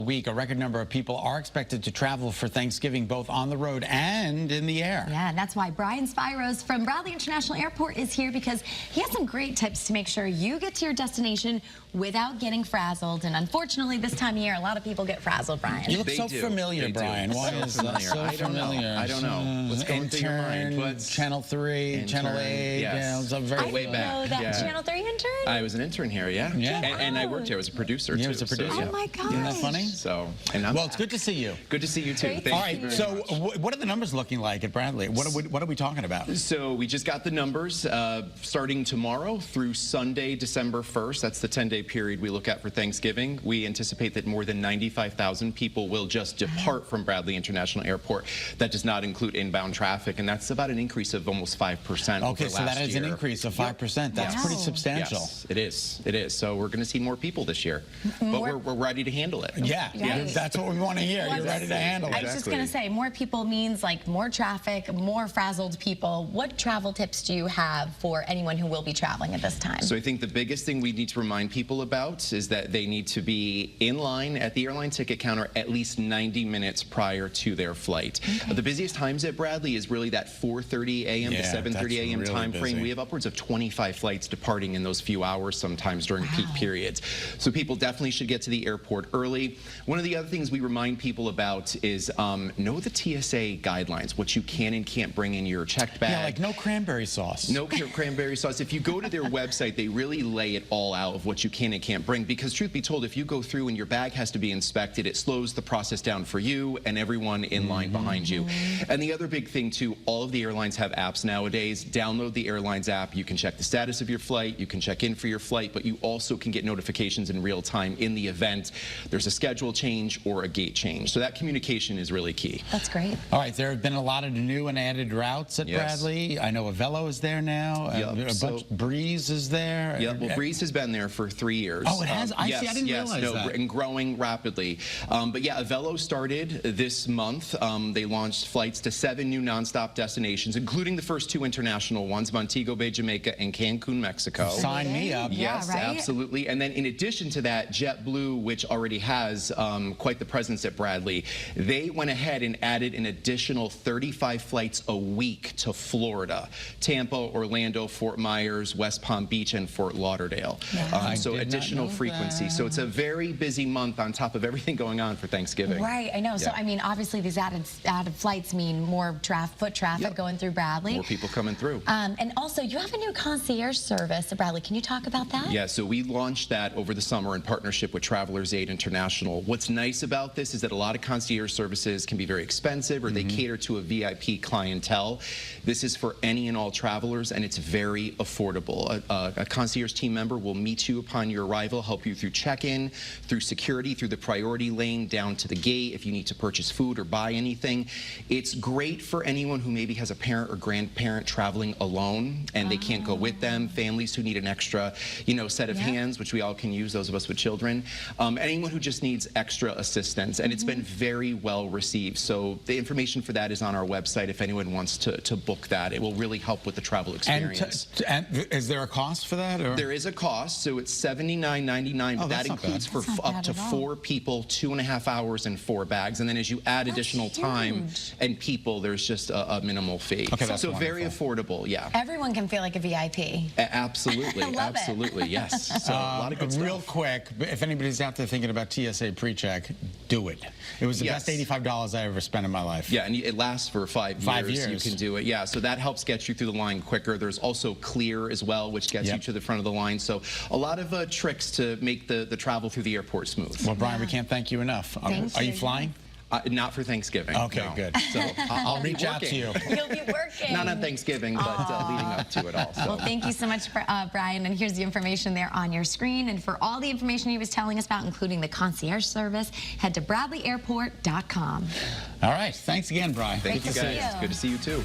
Week, a record number of people are expected to travel for Thanksgiving, both on the road and in the air. Yeah, and that's why Brian Spyros from Bradley International Airport is here, because he has some great tips to make sure you get to your destination without getting frazzled. And unfortunately, this time of year, a lot of people get frazzled, Brian. You look so familiar, Brian. Why is that so familiar? I don't know. What's going through your mind? Channel 3, Channel 8. Yes. Yeah, I didn't know that. Channel 3 intern? I was an intern here, yeah. And I worked here. I was a producer, too. You was a producer? Oh, my gosh. Isn't that funny? Well, it's good to see you. Good to see you, too. All right, so what are the numbers looking like at Bradley? What are we talking about? So we just got the numbers starting tomorrow through Sunday, December 1st. That's the 10-day period we look at for Thanksgiving. We anticipate that more than 95,000 people will just depart from Bradley International Airport. That does not include inbound traffic, and that's about an increase of almost 5% Okay, so that is an increase of 5%. That's pretty substantial. Yes, it is. It is. So we're going to see more people this year, but we're ready to handle it. Yeah, that's what we want to hear. You're ready to handle it. I was just going to say, more people means like more traffic, more frazzled people. What travel tips do you have for anyone who will be traveling at this time? So I think the biggest thing we need to remind people about is that they need to be in line at the airline ticket counter at least 90 minutes prior to their flight. Okay. The busiest times at Bradley is really that 4:30 a.m. to 7:30 a.m. really time frame. busy. We have upwards of 25 flights departing in those few hours sometimes during peak periods. So people definitely should get to the airport early. One of the other things we remind people about is know the TSA guidelines, what you can and can't bring in your checked bag. Yeah, like no cranberry sauce. No cranberry sauce. If you go to their website, they really lay it all out of what you can and can't bring, because truth be told, if you go through and your bag has to be inspected, it slows the process down for you and everyone in line behind you. And the other big thing too, all of the airlines have apps nowadays. Download the airlines app. You can check the status of your flight, you can check in for your flight, but you also can get notifications in real time in the event there's a schedule change or a gate change. So that communication is really key. That's great. All right, there have been a lot of new and added routes at Bradley. I know Avello is there now. Breeze is there. Yeah, well, Breeze has been there for 3 years. Oh, it has? I didn't realize that. And growing rapidly. But yeah, Avello started this month. They launched flights to 7 new nonstop destinations, including the first 2 international ones, Montego Bay, Jamaica, and Cancun, Mexico. Sign me up. Yes, absolutely. And then in addition to that, JetBlue, which already has quite the presence at Bradley, they went ahead and added an additional 35 flights a week to Florida, Tampa, Orlando, Fort Myers, West Palm Beach, and Fort Lauderdale. So additional frequency. So it's a very busy month on top of everything going on for Thanksgiving. Right, I know. So I mean, obviously these added flights mean more foot traffic going through Bradley. More people coming through. And also, you have a new concierge service at Bradley. Can you talk about that? Yeah, so we launched that over the summer in partnership with Travelers Aid International. What's nice about this is that a lot of concierge services can be very expensive, or they cater to a VIP clientele. This is for any and all travelers, and it's very affordable. A concierge team member will meet you upon your arrival, help you through check-in, through security, through the priority lane, down to the gate if you need to purchase food or buy anything. It's great for anyone who maybe has a parent or grandparent traveling alone and they can't go with them, families who need an extra, set of hands, which we all can use, those of us with children, anyone who just needs extra assistance. And it's been very well received. So the information for that is on our website if anyone wants to book that. It will really help with the travel experience. And is there a cost for that? Or? There is a cost, so it's $79.99, but that includes for up to 4 people, 2.5 hours, and 4 bags. And then as you add additional time and people, there's just a minimal fee. Okay, that's so very affordable, yeah. Everyone can feel like a VIP. Absolutely, absolutely, yes. So a lot of good stuff. Real quick, if anybody's out there thinking about TSA pre-check, do it. It was the best $85 I ever spent in my life. Yeah, and it lasts for 5 years. You can do it. Yeah, so that helps get you through the line quicker. There's also Clear as well, which gets you to the front of the line. So a lot of tricks to make the travel through the airport smooth. Well, Brian, we can't thank you enough. Are you flying? Not for Thanksgiving. Okay, good. So I'll reach out to you. You'll be working. Not on Thanksgiving, but leading up to it all. So. Well, thank you so much, Brian. And here's the information there on your screen. And for all the information he was telling us about, including the concierge service, head to bradleyairport.com. All right. Thanks again, Brian. Thank you, guys. Good to see you, too.